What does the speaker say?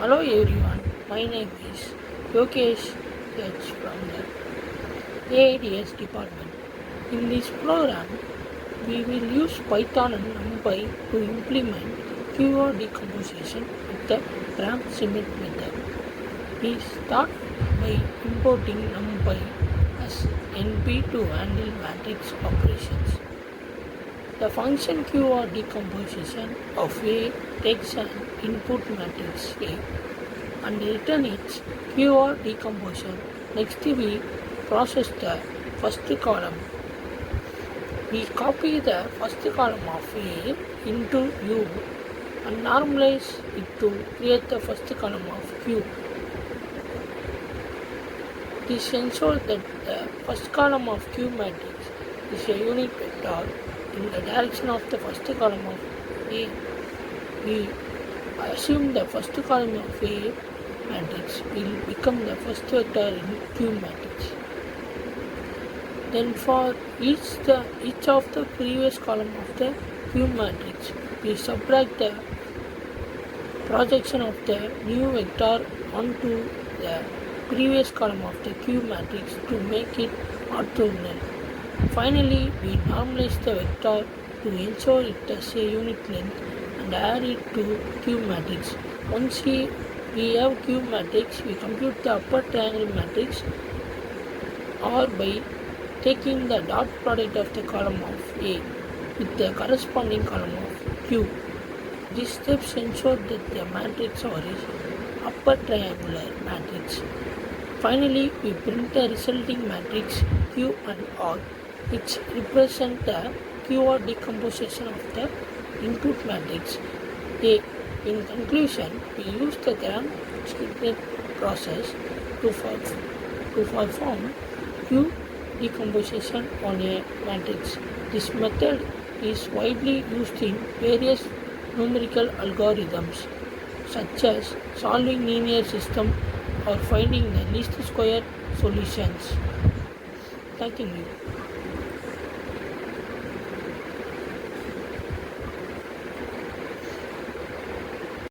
Hello everyone, my name is Yokesh H from the AIDS department. In this program, we will use Python and NumPy to implement keyword decomposition with the Gram Cement method. We start by importing NumPy as NP to handle matrix operations. The function keyword decomposition of A takes an input matrix A and return its keyword decomposition. Next we process the first column. We copy the first column of A into U and normalize it to create the first column of Q. This ensures that the first column of Q matrix is a unit vector in the direction of the first column of A. We assume the first column of A matrix will become the first vector in Q matrix. Then for each of the previous column of the Q matrix, we subtract the projection of the new vector onto the previous column of the Q matrix to make it orthogonal. Finally, we normalize the vector to ensure it has a unit length and add it to Q matrix. Once we have Q matrix, we compute the upper triangle matrix or by taking the dot product of the column of A with the corresponding column of Q. These steps ensure that the matrix R is upper triangular matrix. Finally, we print the resulting matrix Q and R, which represent the keyword decomposition of the input matrix A. In conclusion, we use the Gram Cement process to perform Q decomposition on a matrix. This method is widely used in various numerical algorithms such as solving linear systems or finding the least square solutions. Thank you.